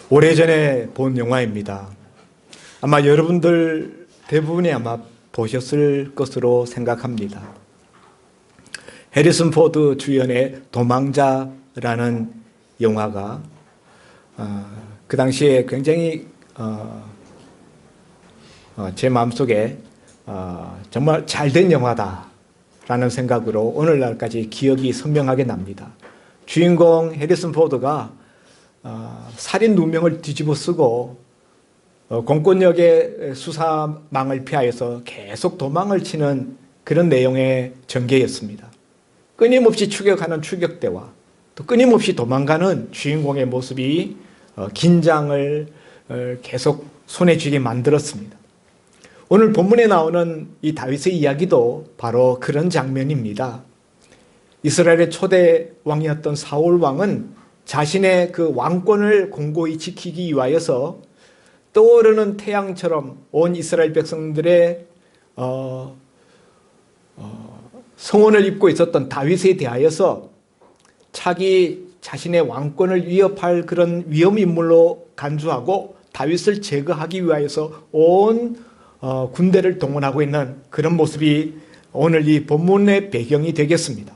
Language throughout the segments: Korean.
오래전에 본 영화입니다. 아마 여러분들 대부분이 아마 보셨을 것으로 생각합니다. 해리슨 포드 주연의 도망자라는 영화가 그 당시에 굉장히 제 마음속에 정말 잘된 영화다라는 생각으로 오늘날까지 기억이 선명하게 납니다. 주인공 해리슨 포드가 살인 누명을 뒤집어 쓰고 공권력의 수사망을 피하여서 계속 도망을 치는 그런 내용의 전개였습니다. 끊임없이 추격하는 추격대와 또 끊임없이 도망가는 주인공의 모습이 긴장을 계속 손에 쥐게 만들었습니다. 오늘 본문에 나오는 이 다윗의 이야기도 바로 그런 장면입니다. 이스라엘의 초대 왕이었던 사울 왕은 자신의 그 왕권을 공고히 지키기 위하여서 떠오르는 태양처럼 온 이스라엘 백성들의 성원을 입고 있었던 다윗에 대하여서 자신의 왕권을 위협할 그런 위험인물로 간주하고 다윗을 제거하기 위하여서 온 군대를 동원하고 있는 그런 모습이 오늘 이 본문의 배경이 되겠습니다.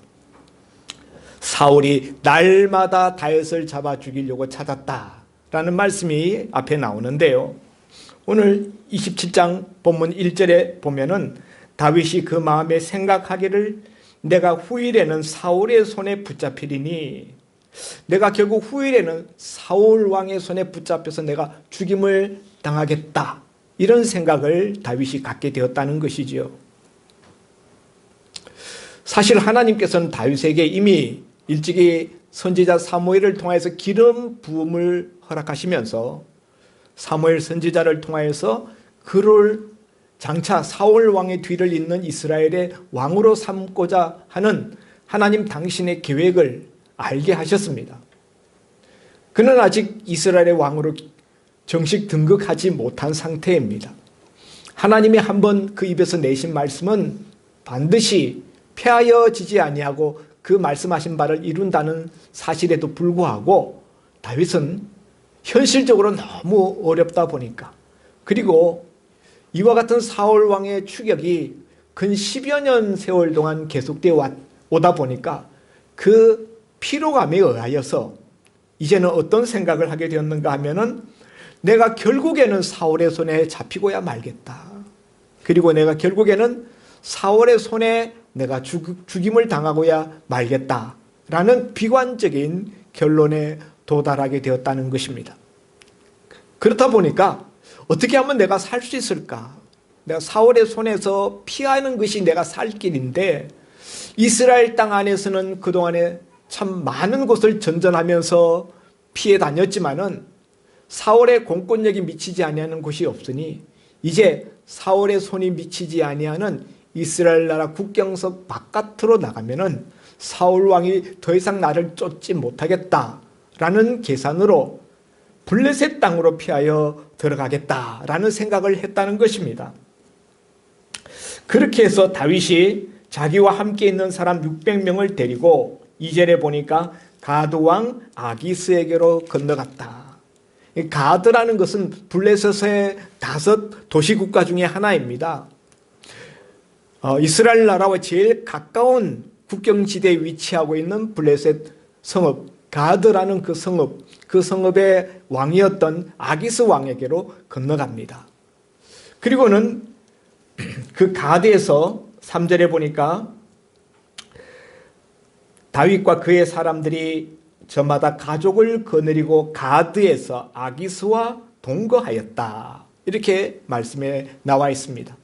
사울이 날마다 다윗을 잡아 죽이려고 찾았다라는 말씀이 앞에 나오는데요. 오늘 27장 본문 1절에 보면은 다윗이 그 마음에 생각하기를 내가 후일에는 사울의 손에 붙잡히리니, 내가 결국 후일에는 사울 왕의 손에 붙잡혀서 내가 죽임을 당하겠다, 이런 생각을 다윗이 갖게 되었다는 것이지요. 사실 하나님께서는 다윗에게 이미 일찍이 선지자 사무엘을 통해서 기름 부음을 허락하시면서 사무엘 선지자를 통하여서 그를 장차 사울 왕의 뒤를 잇는 이스라엘의 왕으로 삼고자 하는 하나님 당신의 계획을 알게 하셨습니다. 그는 아직 이스라엘의 왕으로 정식 등극하지 못한 상태입니다. 하나님이 한번 그 입에서 내신 말씀은 반드시 폐하여지지 아니하고 그 말씀하신 바를 이룬다는 사실에도 불구하고 다윗은 현실적으로 너무 어렵다 보니까, 그리고 이와 같은 사울 왕의 추격이 근 10여 년 세월 동안 계속되어 오다 보니까 그 피로감에 의하여서 이제는 어떤 생각을 하게 되었는가 하면은 내가 결국에는 사울의 손에 잡히고야 말겠다. 그리고 내가 결국에는 사울의 손에 내가 죽임을 당하고야 말겠다라는 비관적인 결론에 도달하게 되었다는 것입니다. 그렇다 보니까 어떻게 하면 내가 살 수 있을까? 내가 사울의 손에서 피하는 것이 내가 살 길인데, 이스라엘 땅 안에서는 그동안에 참 많은 곳을 전전하면서 피해 다녔지만은 사울의 공권력이 미치지 아니하는 곳이 없으니 이제 사울의 손이 미치지 아니하는 이스라엘 나라 국경석 바깥으로 나가면은 사울 왕이 더 이상 나를 쫓지 못하겠다라는 계산으로 블레셋 땅으로 피하여 들어가겠다라는 생각을 했다는 것입니다. 그렇게 해서 다윗이 자기와 함께 있는 사람 600명을 데리고 2절에 보니까 가드 왕 아기스에게로 건너갔다. 가드라는 것은 블레셋의 5 도시국가 중에 하나입니다. 이스라엘 나라와 제일 가까운 국경지대에 위치하고 있는 블레셋 성읍 가드라는 그 성읍의 왕이었던 아기스 왕에게로 건너갑니다. 그리고는 그 가드에서 3절에 보니까 다윗과 그의 사람들이 저마다 가족을 거느리고 가드에서 아기스와 동거하였다, 이렇게 말씀에 나와 있습니다.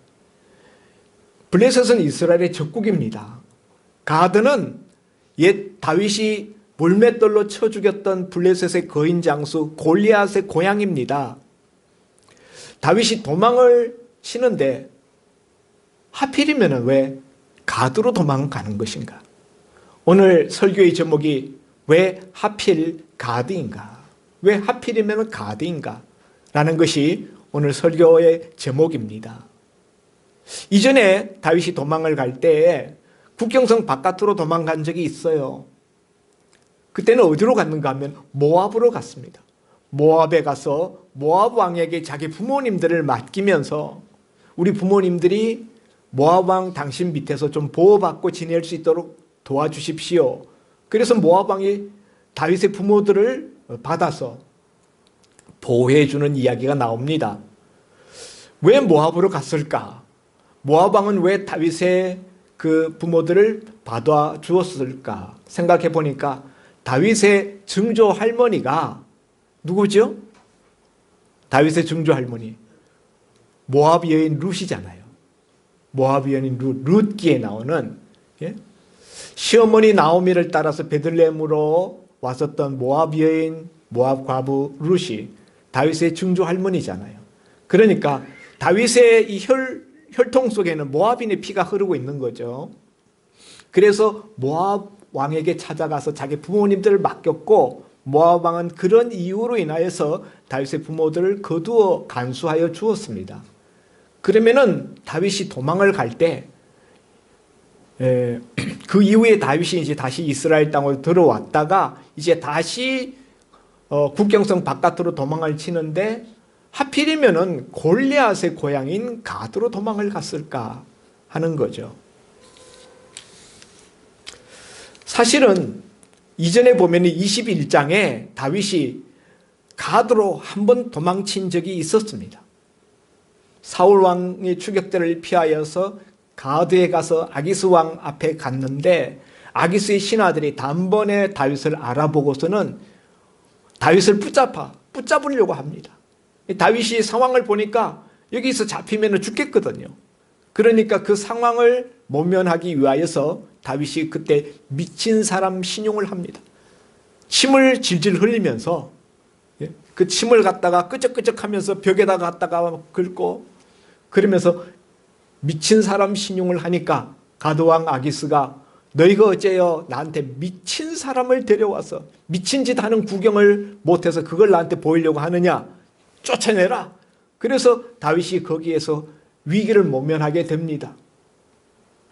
블레셋은 이스라엘의 적국입니다. 가드는 옛 다윗이 물맷돌로 쳐 죽였던 블레셋의 거인 장수 골리앗의 고향입니다. 다윗이 도망을 치는데 하필이면 왜 가드로 도망가는 것인가? 오늘 설교의 제목이 왜 하필 가드인가? 왜 하필이면 가드인가? 라는 것이 오늘 설교의 제목입니다. 이전에 다윗이 도망을 갈 때에 국경성 바깥으로 도망간 적이 있어요. 그때는 어디로 갔는가 하면 모압으로 갔습니다. 모압에 가서 모압 왕에게 자기 부모님들을 맡기면서 우리 부모님들이 모압 왕 당신 밑에서 좀 보호받고 지낼 수 있도록 도와주십시오. 그래서 모압 왕이 다윗의 부모들을 받아서 보호해 주는 이야기가 나옵니다. 왜 모압으로 갔을까? 모압 왕은 왜 다윗의 그 부모들을 받아 주었을까? 생각해 보니까 다윗의 증조 할머니가 누구죠? 다윗의 증조 할머니 모압 여인 룻이잖아요. 모압 여인 룻기에 나오는, 예? 시어머니 나오미를 따라서 베들레헴으로 왔었던 모압 여인, 모압 과부 룻이 다윗의 증조 할머니잖아요. 그러니까 다윗의 이 혈통 속에는 모압인의 피가 흐르고 있는 거죠. 그래서 모압 왕에게 찾아가서 자기 부모님들을 맡겼고, 모압 왕은 그런 이유로 인하여서 다윗의 부모들을 거두어 간수하여 주었습니다. 그러면은 다윗이 도망을 갈 때 그 이후에 다윗이 이제 다시 이스라엘 땅으로 들어왔다가 이제 다시 국경성 바깥으로 도망을 치는데 하필이면은 골리앗의 고향인 가드로 도망을 갔을까 하는 거죠. 사실은 이전에 보면 21장에 다윗이 가드로 한번 도망친 적이 있었습니다. 사울 왕의 추격들을 피하여서 가드에 가서 아기스 왕 앞에 갔는데 아기스의 신하들이 단번에 다윗을 알아보고서는 다윗을 붙잡으려고 합니다. 다윗이 상황을 보니까 여기서 잡히면 죽겠거든요. 그러니까 그 상황을 모면하기 위하여서 다윗이 그때 미친 사람 신용을 합니다. 침을 질질 흘리면서 그 침을 갖다가 끄적끄적하면서 벽에다가 갖다가 긁고 그러면서 미친 사람 신용을 하니까 가드왕 아기스가 너희가 어째요 나한테 미친 사람을 데려와서 미친 짓 하는 구경을 못해서 그걸 나한테 보이려고 하느냐, 쫓아내라. 그래서 다윗이 거기에서 위기를 모면하게 됩니다.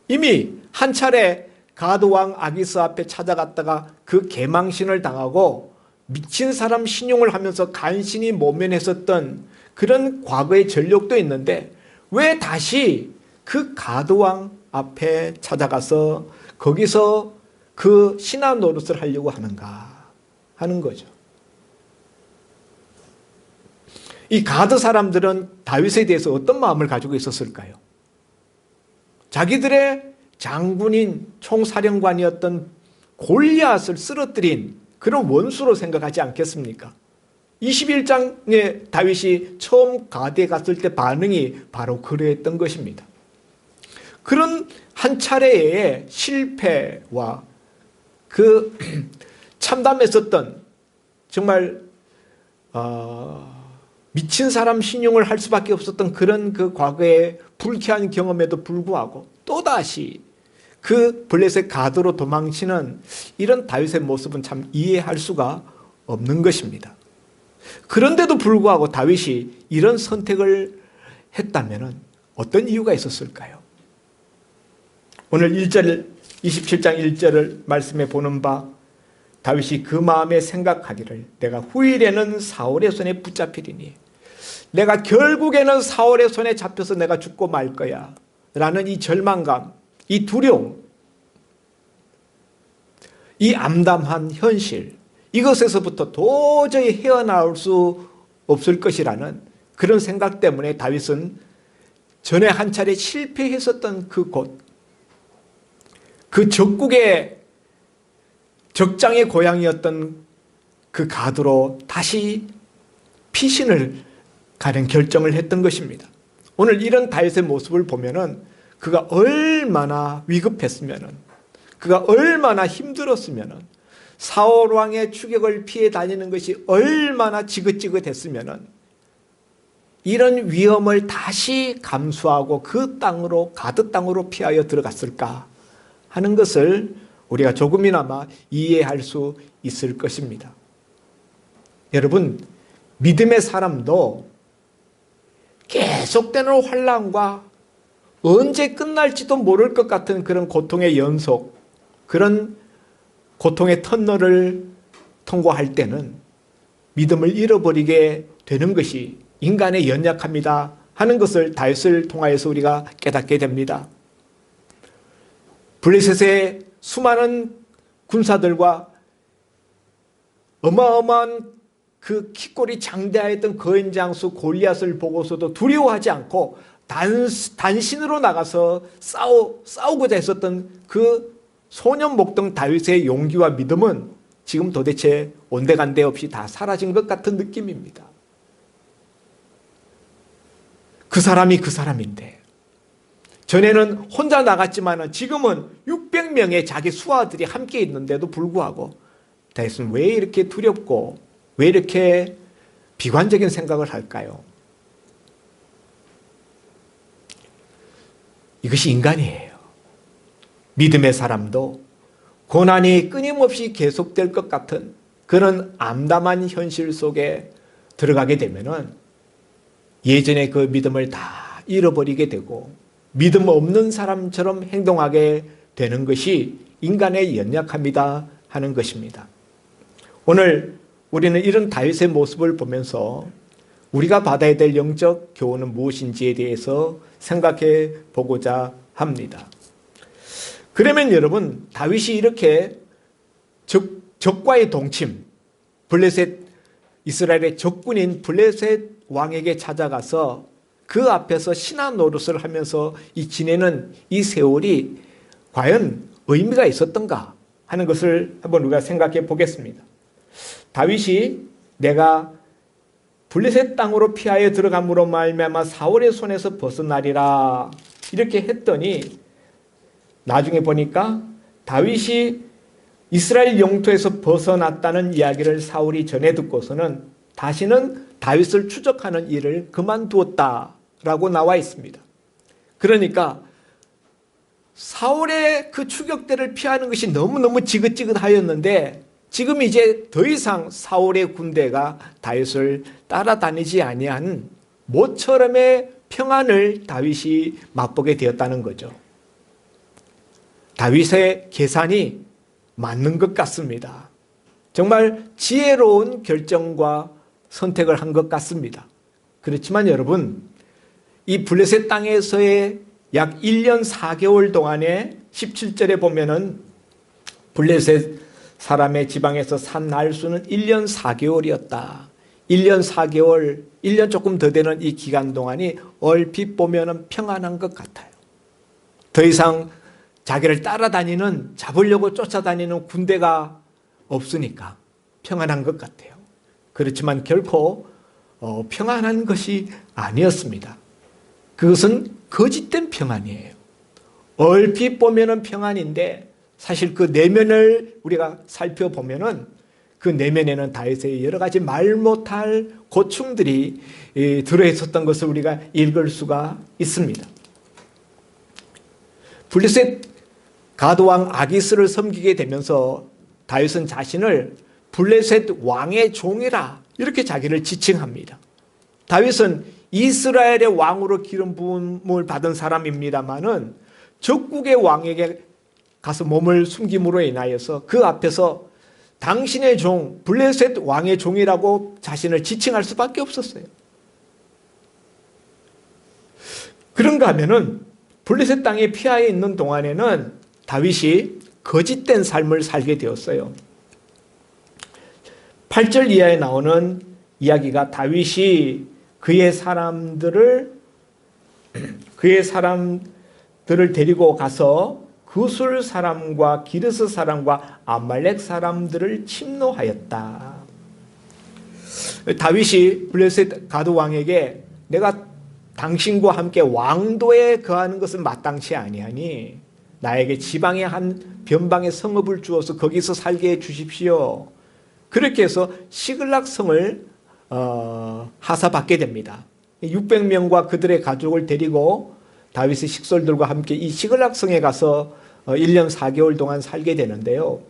이미 한 차례 가드왕 아기스 앞에 찾아갔다가 그 개망신을 당하고 미친 사람 신용을 하면서 간신히 모면했었던 그런 과거의 전력도 있는데 왜 다시 그 가드왕 앞에 찾아가서 거기서 그 신하 노릇을 하려고 하는가 하는 거죠. 이 가드 사람들은 다윗에 대해서 어떤 마음을 가지고 있었을까요? 자기들의 장군인 총사령관이었던 골리앗을 쓰러뜨린 그런 원수로 생각하지 않겠습니까? 21장에 다윗이 처음 가드에 갔을 때 반응이 바로 그러했던 것입니다. 그런 한 차례의 실패와 그 참담했었던 정말 미친 사람 신용을 할 수밖에 없었던 그런 그 과거의 불쾌한 경험에도 불구하고 또다시 그 블레셋 가드로 도망치는 이런 다윗의 모습은 참 이해할 수가 없는 것입니다. 그런데도 불구하고 다윗이 이런 선택을 했다면 어떤 이유가 있었을까요? 오늘 27장 1절을 말씀해 보는 바 다윗이 그 마음에 생각하기를 내가 후일에는 사울의 손에 붙잡히리니 내가 결국에는 사울의 손에 잡혀서 내가 죽고 말 거야 라는 이 절망감, 이 두려움, 이 암담한 현실, 이것에서부터 도저히 헤어나올 수 없을 것이라는 그런 생각 때문에 다윗은 전에 한 차례 실패했었던 그 곳, 그 적국의 적장의 고향이었던 그 가드로 다시 피신을 가는 결정을 했던 것입니다. 오늘 이런 다윗의 모습을 보면은 그가 얼마나 위급했으면은, 그가 얼마나 힘들었으면은, 사울 왕의 추격을 피해 다니는 것이 얼마나 지긋지긋했으면은 이런 위험을 다시 감수하고 그 땅으로, 가드 땅으로 피하여 들어갔을까 하는 것을 우리가 조금이나마 이해할 수 있을 것입니다. 여러분, 믿음의 사람도 계속되는 환난과 언제 끝날지도 모를 것 같은 그런 고통의 연속, 그런 고통의 터널을 통과할 때는 믿음을 잃어버리게 되는 것이 인간의 연약함이다 하는 것을 다윗을 통하여서 우리가 깨닫게 됩니다. 블레셋의 수많은 군사들과 어마어마한 그 키꼴이 장대하였던 거인장수 골리앗을 보고서도 두려워하지 않고 단신으로 나가서 싸우고자 했었던 그 소년 목동 다윗의 용기와 믿음은 지금 도대체 온데간데 없이 다 사라진 것 같은 느낌입니다. 그 사람이 그 사람인데 전에는 혼자 나갔지만 지금은 600명의 자기 수하들이 함께 있는데도 불구하고 다윗은 왜 이렇게 두렵고 왜 이렇게 비관적인 생각을 할까요? 이것이 인간이에요. 믿음의 사람도 고난이 끊임없이 계속될 것 같은 그런 암담한 현실 속에 들어가게 되면은 예전의 그 믿음을 다 잃어버리게 되고 믿음 없는 사람처럼 행동하게 되는 것이 인간의 연약함이다 하는 것입니다. 오늘 우리는 이런 다윗의 모습을 보면서 우리가 받아야 될 영적 교훈은 무엇인지에 대해서 생각해 보고자 합니다. 그러면 여러분, 다윗이 이렇게 적과의 동침, 블레셋 이스라엘의 적군인 블레셋 왕에게 찾아가서 그 앞에서 신하 노릇을 하면서 지내는 이 세월이 과연 의미가 있었던가 하는 것을 한번 우리가 생각해 보겠습니다. 다윗이 내가 블레셋 땅으로 피하여 들어감으로 말미암아 사울의 손에서 벗어나리라 이렇게 했더니 나중에 보니까 다윗이 이스라엘 영토에서 벗어났다는 이야기를 사울이 전해 듣고서는 다시는 다윗을 추적하는 일을 그만두었다라고 나와 있습니다. 그러니까 사울의 그 추격대를 피하는 것이 너무너무 지긋지긋하였는데 지금 이제 더 이상 사울의 군대가 다윗을 따라다니지 아니한 모처럼의 평안을 다윗이 맛보게 되었다는 거죠. 다윗의 계산이 맞는 것 같습니다. 정말 지혜로운 결정과 선택을 한 것 같습니다. 그렇지만 여러분, 이 블레셋 땅에서의 약 1년 4개월 동안에 17절에 보면은 블레셋 사람의 지방에서 산 날수는 1년 4개월이었다. 1년 4개월, 1년 조금 더 되는 이 기간 동안이 얼핏 보면은 평안한 것 같아요. 더 이상 자기를 따라다니는, 잡으려고 쫓아다니는 군대가 없으니까 평안한 것 같아요. 그렇지만 결코 평안한 것이 아니었습니다. 그것은 거짓된 평안이에요. 얼핏 보면은 평안인데 사실 그 내면을 우리가 살펴보면은 그 내면에는 다윗의 여러 가지 말 못할 고충들이 들어있었던 것을 우리가 읽을 수가 있습니다. 블레셋 가드왕 아기스를 섬기게 되면서 다윗은 자신을 블레셋 왕의 종이라 이렇게 자기를 지칭합니다. 다윗은 이스라엘의 왕으로 기름 부음을 받은 사람입니다마는 적국의 왕에게 가서 몸을 숨김으로 인하여서 그 앞에서 당신의 종, 블레셋 왕의 종이라고 자신을 지칭할 수밖에 없었어요. 그런가 하면은 블레셋 땅에 피하에 있는 동안에는 다윗이 거짓된 삶을 살게 되었어요. 8절 이하에 나오는 이야기가 다윗이 그의 사람들을 데리고 가서 구술 사람과 기르스 사람과 아말렉 사람들을 침노하였다. 다윗이 블레셋 가드 왕에게 내가 당신과 함께 왕도에 거하는 것은 마땅치 아니하니 나에게 지방의 한 변방의 성읍을 주어서 거기서 살게 해 주십시오. 그렇게 해서 시글락 성을 하사받게 됩니다. 600명과 그들의 가족을 데리고 다윗의 식솔들과 함께 이 시글락 성에 가서 1년 4개월 동안 살게 되는데요.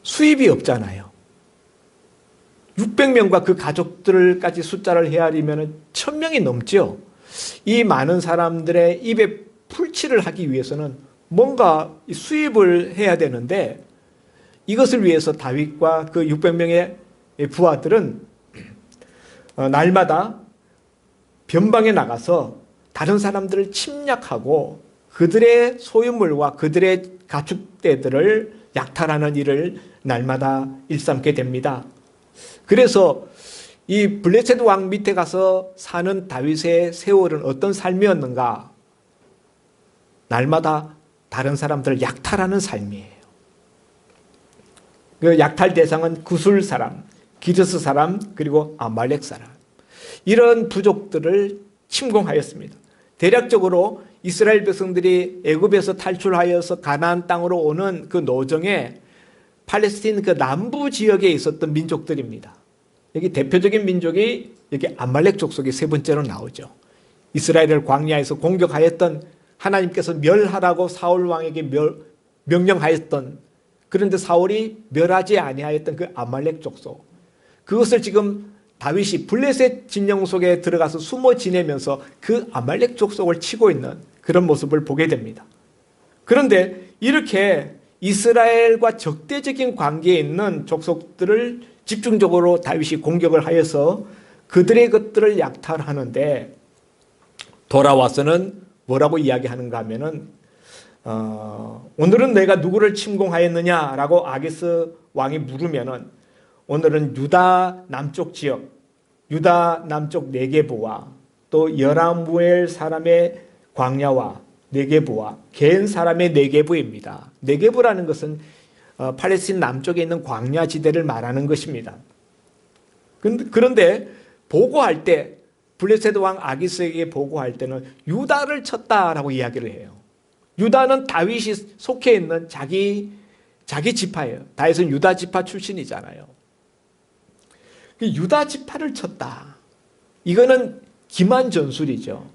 수입이 없잖아요. 600명과 그 가족들까지 숫자를 헤아리면 1000명이 넘죠. 이 많은 사람들의 입에 풀칠을 하기 위해서는 뭔가 수입을 해야 되는데 이것을 위해서 다윗과 그 600명의 부하들은 날마다 변방에 나가서 다른 사람들을 침략하고 그들의 소유물과 그들의 가축대들을 약탈하는 일을 날마다 일삼게 됩니다. 그래서 이 블레셋 왕 밑에 가서 사는 다윗의 세월은 어떤 삶이었는가? 날마다 다른 사람들을 약탈하는 삶이에요. 그 약탈 대상은 구술 사람, 기르스 사람, 그리고 아말렉 사람. 이런 부족들을 침공하였습니다. 대략적으로 이스라엘 백성들이 애굽에서 탈출하여서 가나안 땅으로 오는 그 노정에 팔레스틴 그 남부 지역에 있었던 민족들입니다. 여기 대표적인 민족이 여기 아말렉 족속이 세 번째로 나오죠. 이스라엘을 광야에서 공격하였던, 하나님께서 멸하라고 사울 왕에게 명령하였던, 그런데 사울이 멸하지 아니하였던 그 아말렉 족속, 그것을 지금 다윗이 블레셋 진영 속에 들어가서 숨어 지내면서 그 아말렉 족속을 치고 있는 그런 모습을 보게 됩니다. 그런데 이렇게 이스라엘과 적대적인 관계에 있는 족속들을 집중적으로 다윗이 공격을 하여서 그들의 것들을 약탈하는데, 돌아와서는 뭐라고 이야기하는가 하면은 오늘은 내가 누구를 침공하였느냐라고 아기스 왕이 물으면은, 오늘은 유다 남쪽 지역, 유다 남쪽 네게부와 또 여라무엘 사람의 광야와 네게부와 겐 사람의 네게부입니다. 네게부라는 것은 팔레스틴 남쪽에 있는 광야 지대를 말하는 것입니다. 그런데 보고할 때, 블레셋 왕 아기스에게 보고할 때는 유다를 쳤다라고 이야기를 해요. 유다는 다윗이 속해 있는 자기 지파예요. 다윗은 유다 지파 출신이잖아요. 유다 지파를 쳤다. 이거는 기만 전술이죠.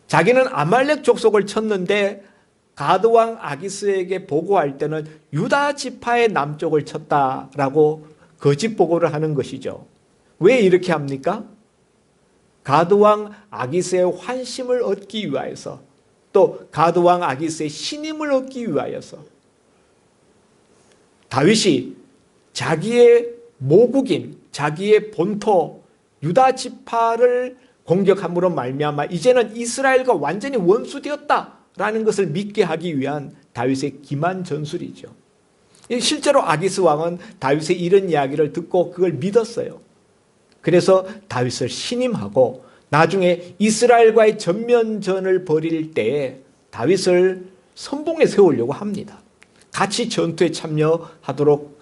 자기는 아말렉 족속을 쳤는데 가드 왕 아기스에게 보고할 때는 유다 지파의 남쪽을 쳤다라고 거짓 보고를 하는 것이죠. 왜 이렇게 합니까? 가드 왕 아기스의 환심을 얻기 위하여서, 또 가드 왕 아기스의 신임을 얻기 위하여서 다윗이 자기의 모국인, 자기의 본토 유다 지파를 공격함으로 말미암아 이제는 이스라엘과 완전히 원수되었다라는 것을 믿게 하기 위한 다윗의 기만 전술이죠. 실제로 아기스 왕은 다윗의 이런 이야기를 듣고 그걸 믿었어요. 그래서 다윗을 신임하고 나중에 이스라엘과의 전면전을 벌일 때에 다윗을 선봉에 세우려고 합니다. 같이 전투에 참여하도록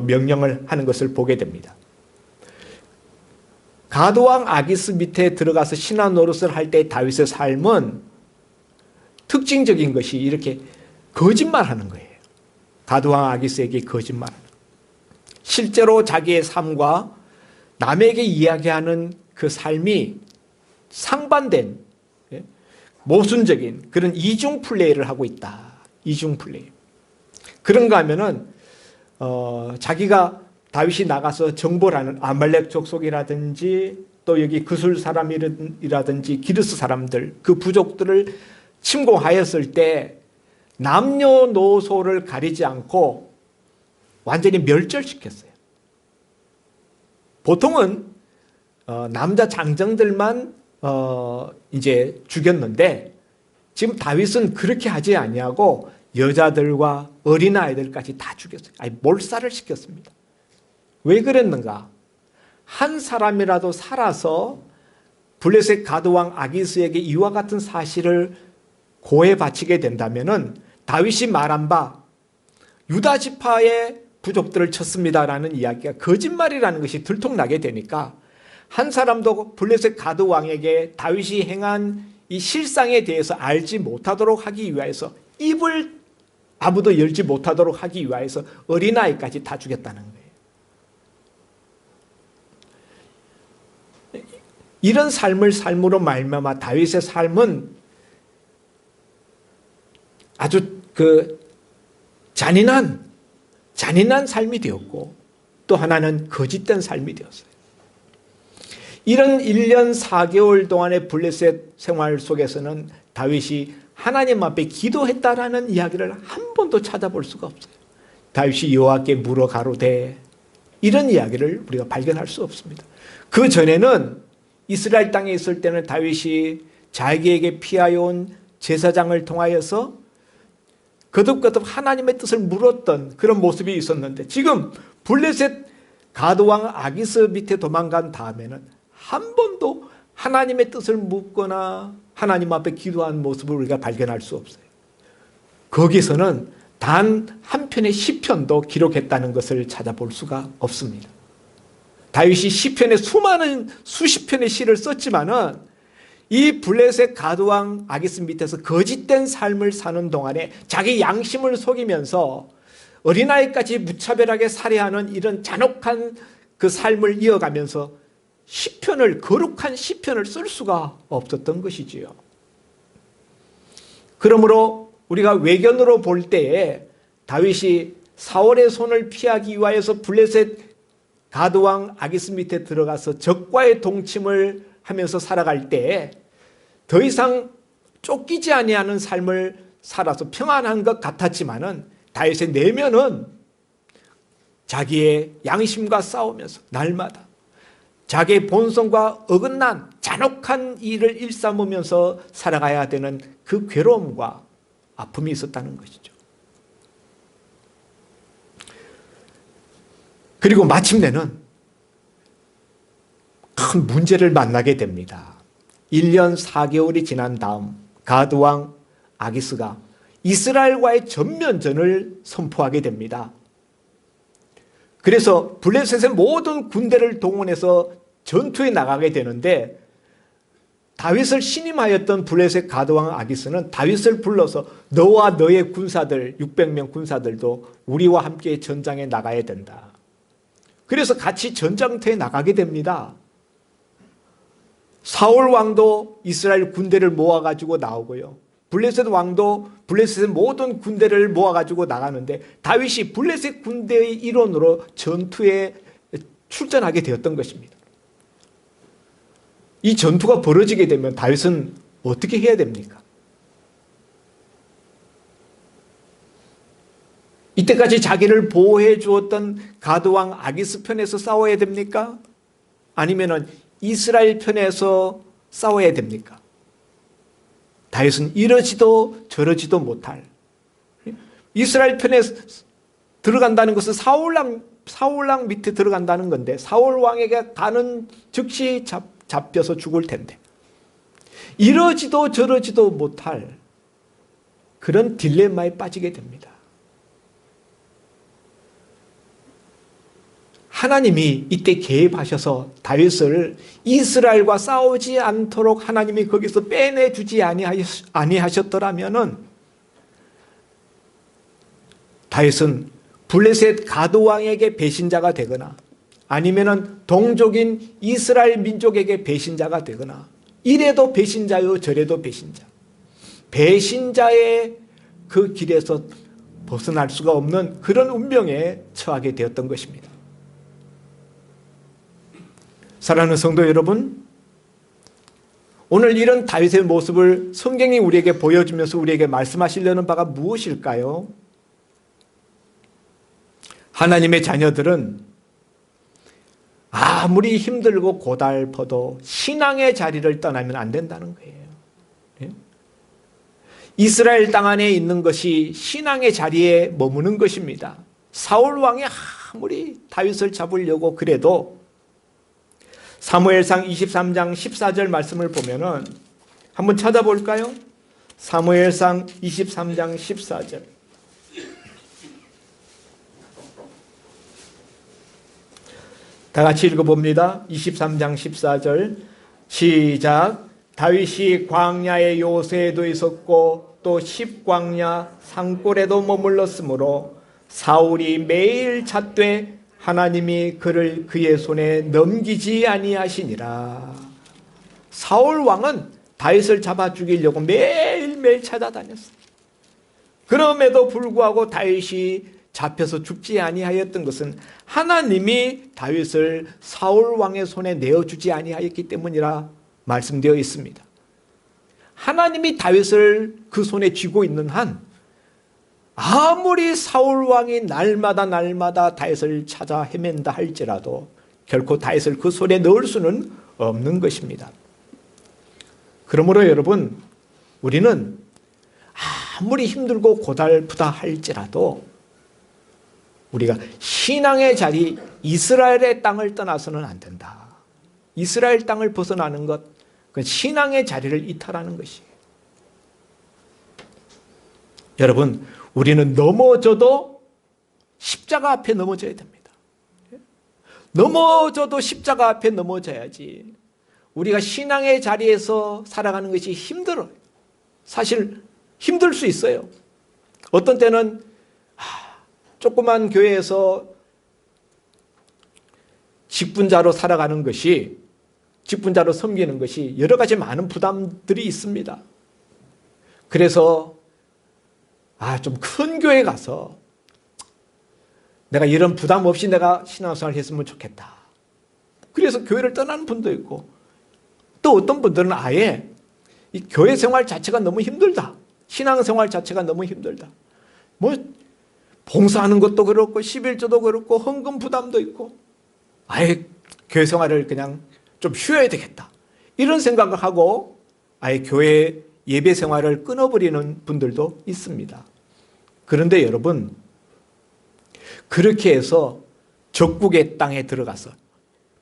명령을 하는 것을 보게 됩니다. 가드 왕 아기스 밑에 들어가서 신하 노릇을 할 때 다윗의 삶은 특징적인 것이 이렇게 거짓말하는 거예요. 가드 왕 아기스에게 거짓말하는 거예요. 실제로 자기의 삶과 남에게 이야기하는 그 삶이 상반된 모순적인 그런 이중 플레이를 하고 있다. 이중 플레이. 그런가 하면은 자기가 다윗이 나가서 정보를 하는 아말렉 족속이라든지 또 여기 그술 사람이라든지 기르스 사람들, 그 부족들을 침공하였을 때 남녀노소를 가리지 않고 완전히 멸절시켰어요. 보통은 남자 장정들만 이제 죽였는데 지금 다윗은 그렇게 하지 아니하고 여자들과 어린아이들까지 다 죽였어요. 아니, 몰살을 시켰습니다. 왜 그랬는가? 한 사람이라도 살아서 블레셋 가드왕 아기스에게 이와 같은 사실을 고해 바치게 된다면은 다윗이 말한 바 유다 지파의 부족들을 쳤습니다라는 이야기가 거짓말이라는 것이 들통나게 되니까 한 사람도 블레셋 가드왕에게 다윗이 행한 이 실상에 대해서 알지 못하도록 하기 위하여서, 입을 아무도 열지 못하도록 하기 위하여서 어린아이까지 다 죽였다는 거예요. 이런 삶으로 말미암아 다윗의 삶은 아주 잔인한 삶이 되었고, 또 하나는 거짓된 삶이 되었어요. 이런 1년 4개월 동안의 블레셋 생활 속에서는 다윗이 하나님 앞에 기도했다라는 이야기를 한 번도 찾아볼 수가 없어요. 다윗이 여호와께 물어 가로되, 이런 이야기를 우리가 발견할 수 없습니다. 그 전에는 이스라엘 땅에 있을 때는 다윗이 자기에게 피하여 온 제사장을 통하여서 거듭거듭 하나님의 뜻을 물었던 그런 모습이 있었는데, 지금 블레셋 가드왕 아기스 밑에 도망간 다음에는 한 번도 하나님의 뜻을 묻거나 하나님 앞에 기도한 모습을 우리가 발견할 수 없어요. 거기서는 단 한 편의 시편도 기록했다는 것을 찾아볼 수가 없습니다. 다윗이 시편에 수십 편의 시를 썼지만은 이 블레셋 가드왕 아기스 밑에서 거짓된 삶을 사는 동안에 자기 양심을 속이면서 어린아이까지 무차별하게 살해하는 이런 잔혹한 그 삶을 이어가면서 시편을, 거룩한 시편을 쓸 수가 없었던 것이지요. 그러므로 우리가 외견으로 볼 때에 다윗이 사울의 손을 피하기 위하여서 블레셋 가드왕 아기스 밑에 들어가서 적과의 동침을 하면서 살아갈 때 더 이상 쫓기지 아니하는 삶을 살아서 평안한 것 같았지만은 다윗의 내면은 자기의 양심과 싸우면서 날마다 자기의 본성과 어긋난 잔혹한 일을 일삼으면서 살아가야 되는 그 괴로움과 아픔이 있었다는 것이죠. 그리고 마침내는 큰 문제를 만나게 됩니다. 1년 4개월이 지난 다음 가드왕 아기스가 이스라엘과의 전면전을 선포하게 됩니다. 그래서 블레셋의 모든 군대를 동원해서 전투에 나가게 되는데, 다윗을 신임하였던 블레셋 가드왕 아기스는 다윗을 불러서 너와 너의 군사들 600명 군사들도 우리와 함께 전장에 나가야 된다. 그래서 같이 전장터에 나가게 됩니다. 사울 왕도 이스라엘 군대를 모아가지고 나오고요. 블레셋 왕도 블레셋의 모든 군대를 모아가지고 나가는데 다윗이 블레셋 군대의 일원으로 전투에 출전하게 되었던 것입니다. 이 전투가 벌어지게 되면 다윗은 어떻게 해야 됩니까? 이때까지 자기를 보호해 주었던 가드왕 아기스 편에서 싸워야 됩니까? 아니면은 이스라엘 편에서 싸워야 됩니까? 다윗은 이러지도 저러지도 못할, 이스라엘 편에 들어간다는 것은 사울왕 밑에 들어간다는 건데 사울왕에게 가는 즉시 잡혀서 죽을 텐데 이러지도 저러지도 못할 그런 딜레마에 빠지게 됩니다. 하나님이 이때 개입하셔서 다윗을 이스라엘과 싸우지 않도록 하나님이 거기서 빼내주지 아니하셨더라면은 다윗은 블레셋 가드왕에게 배신자가 되거나 아니면은 동족인 이스라엘 민족에게 배신자가 되거나, 이래도 배신자요 저래도 배신자, 배신자의 그 길에서 벗어날 수가 없는 그런 운명에 처하게 되었던 것입니다. 사랑하는 성도 여러분, 오늘 이런 다윗의 모습을 성경이 우리에게 보여주면서 우리에게 말씀하시려는 바가 무엇일까요? 하나님의 자녀들은 아무리 힘들고 고달퍼도 신앙의 자리를 떠나면 안 된다는 거예요. 이스라엘 땅 안에 있는 것이 신앙의 자리에 머무는 것입니다. 사울 왕이 아무리 다윗을 잡으려고 그래도 사무엘상 23장 14절 말씀을 보면은 한번 찾아볼까요? 사무엘상 23장 14절. 다 같이 읽어봅니다. 23장 14절 시작. 다윗이 광야의 요새에도 있었고 또 십광야 산골에도 머물렀으므로 사울이 매일 찾되 하나님이 그를 그의 손에 넘기지 아니하시니라. 사울 왕은 다윗을 잡아 죽이려고 매일매일 찾아다녔어요. 그럼에도 불구하고 다윗이 잡혀서 죽지 아니하였던 것은 하나님이 다윗을 사울 왕의 손에 내어주지 아니하였기 때문이라 말씀되어 있습니다. 하나님이 다윗을 그 손에 쥐고 있는 한 아무리 사울 왕이 날마다 다윗을 찾아 헤맨다 할지라도 결코 다윗을 그 손에 넣을 수는 없는 것입니다. 그러므로 여러분, 우리는 아무리 힘들고 고달프다 할지라도 우리가 신앙의 자리, 이스라엘의 땅을 떠나서는 안 된다. 이스라엘 땅을 벗어나는 것, 그 신앙의 자리를 이탈하는 것이에요. 여러분, 우리는 넘어져도 십자가 앞에 넘어져야 됩니다. 넘어져도 십자가 앞에 넘어져야지. 우리가 신앙의 자리에서 살아가는 것이 힘들어요. 사실 힘들 수 있어요. 어떤 때는 조그만 교회에서 직분자로 살아가는 것이, 직분자로 섬기는 것이 여러 가지 많은 부담들이 있습니다. 그래서 좀 큰 교회 가서 내가 이런 부담 없이 내가 신앙생활 했으면 좋겠다. 그래서 교회를 떠나는 분도 있고, 또 어떤 분들은 아예 이 교회 생활 자체가 너무 힘들다. 신앙생활 자체가 너무 힘들다. 봉사하는 것도 그렇고 11조도 그렇고 헌금 부담도 있고 아예 교회 생활을 그냥 좀 쉬어야 되겠다. 이런 생각을 하고 아예 교회 예배 생활을 끊어버리는 분들도 있습니다. 그런데 여러분, 그렇게 해서 적국의 땅에 들어가서,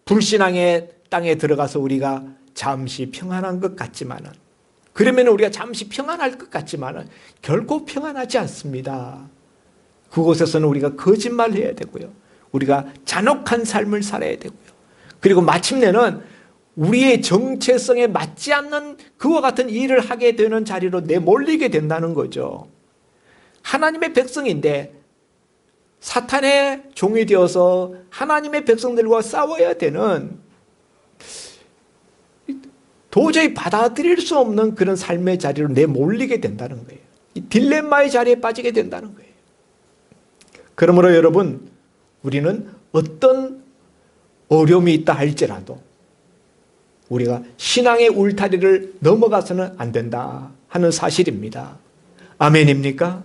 불신앙의 땅에 들어가서 우리가 잠시 평안한 것 같지만은, 그러면 우리가 잠시 평안할 것 같지만은 결코 평안하지 않습니다. 그곳에서는 우리가 거짓말해야 되고요. 우리가 잔혹한 삶을 살아야 되고요. 그리고 마침내는 우리의 정체성에 맞지 않는 그와 같은 일을 하게 되는 자리로 내몰리게 된다는 거죠. 하나님의 백성인데 사탄의 종이 되어서 하나님의 백성들과 싸워야 되는, 도저히 받아들일 수 없는 그런 삶의 자리로 내몰리게 된다는 거예요. 이 딜레마의 자리에 빠지게 된다는 거예요. 그러므로 여러분, 우리는 어떤 어려움이 있다 할지라도 우리가 신앙의 울타리를 넘어가서는 안 된다 하는 사실입니다. 아멘입니까?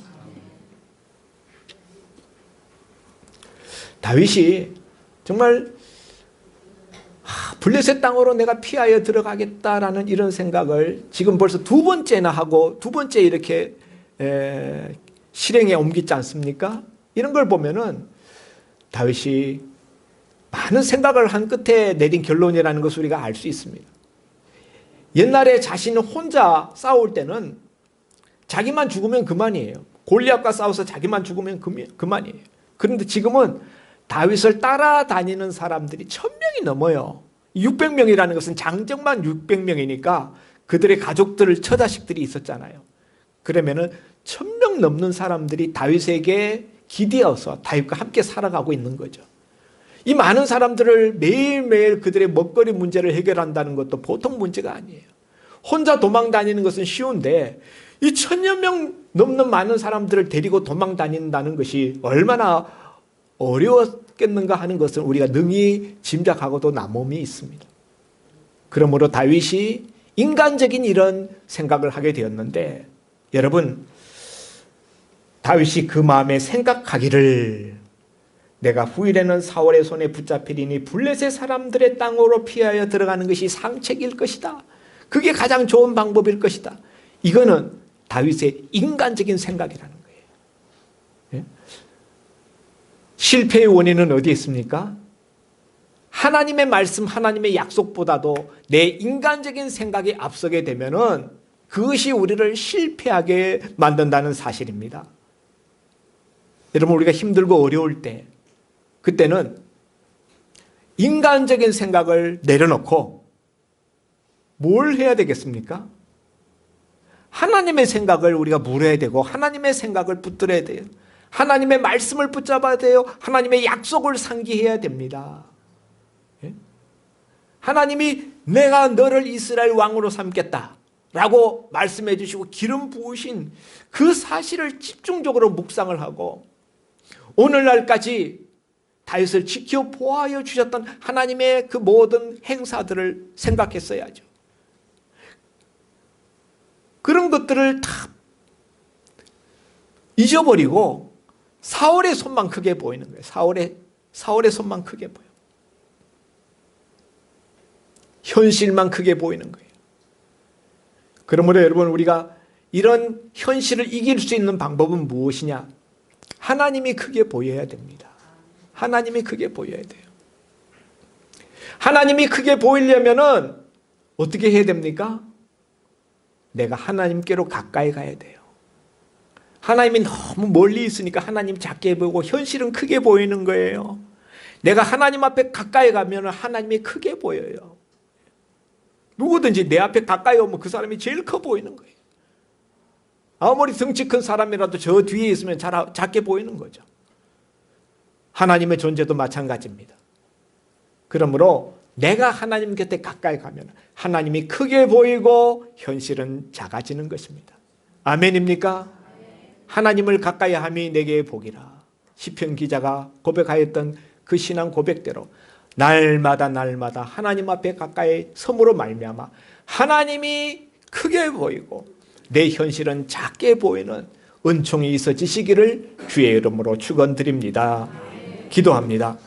다윗이 정말 블레셋 땅으로 내가 피하여 들어가겠다라는 이런 생각을 지금 벌써 두 번째나 하고 두 번째 이렇게 실행에 옮기지 않습니까? 이런 걸 보면은 다윗이 많은 생각을 한 끝에 내린 결론이라는 것을 우리가 알 수 있습니다. 옛날에 자신은 혼자 싸울 때는 자기만 죽으면 그만이에요. 골리앗과 싸워서 자기만 죽으면 그만이에요. 그런데 지금은 다윗을 따라다니는 사람들이 1000명이 넘어요. 600명이라는 것은 장정만 600명이니까 그들의 가족들, 처자식들이 있었잖아요. 그러면은 1000명 넘는 사람들이 다윗에게 기대어서 다윗과 함께 살아가고 있는 거죠. 이 많은 사람들을 매일매일 그들의 먹거리 문제를 해결한다는 것도 보통 문제가 아니에요. 혼자 도망 다니는 것은 쉬운데 이 1000여 명 넘는 많은 사람들을 데리고 도망 다닌다는 것이 얼마나 어려웠겠는가 하는 것은 우리가 능히 짐작하고도 남음이 있습니다. 그러므로 다윗이 인간적인 이런 생각을 하게 되었는데, 여러분, 다윗이 그 마음에 생각하기를 내가 후일에는 사울의 손에 붙잡히리니 블레셋 사람들의 땅으로 피하여 들어가는 것이 상책일 것이다. 그게 가장 좋은 방법일 것이다. 이거는 다윗의 인간적인 생각이라는 거예요. 예? 실패의 원인은 어디에 있습니까? 하나님의 말씀, 하나님의 약속보다도 내 인간적인 생각이 앞서게 되면은 그것이 우리를 실패하게 만든다는 사실입니다. 여러분, 우리가 힘들고 어려울 때, 그때는 인간적인 생각을 내려놓고 뭘 해야 되겠습니까? 하나님의 생각을 우리가 물어야 되고 하나님의 생각을 붙들어야 돼요. 하나님의 말씀을 붙잡아야 돼요. 하나님의 약속을 상기해야 됩니다. 예? 하나님이 내가 너를 이스라엘 왕으로 삼겠다 라고 말씀해 주시고 기름 부으신 그 사실을 집중적으로 묵상을 하고 오늘날까지 다윗을 지켜 보호하여 주셨던 하나님의 그 모든 행사들을 생각했어야죠. 그런 것들을 다 잊어버리고 사울의 손만 크게 보이는 거예요. 사울의 손만 크게 보여. 현실만 크게 보이는 거예요. 그러므로 여러분, 우리가 이런 현실을 이길 수 있는 방법은 무엇이냐? 하나님이 크게 보여야 됩니다. 하나님이 크게 보여야 돼요. 하나님이 크게 보이려면은 어떻게 해야 됩니까? 내가 하나님께로 가까이 가야 돼요. 하나님이 너무 멀리 있으니까 하나님 작게 보이고 현실은 크게 보이는 거예요. 내가 하나님 앞에 가까이 가면 하나님이 크게 보여요. 누구든지 내 앞에 가까이 오면 그 사람이 제일 커 보이는 거예요. 아무리 덩치 큰 사람이라도 저 뒤에 있으면 작게 보이는 거죠. 하나님의 존재도 마찬가지입니다. 그러므로 내가 하나님 곁에 가까이 가면 하나님이 크게 보이고 현실은 작아지는 것입니다. 아멘입니까? 하나님을 가까이 함이 내게 복이라. 시편 기자가 고백하였던 그 신앙 고백대로 날마다 하나님 앞에 가까이 섬으로 말미암아 하나님이 크게 보이고 내 현실은 작게 보이는 은총이 있어지시기를 주의 이름으로 축원드립니다. 기도합니다.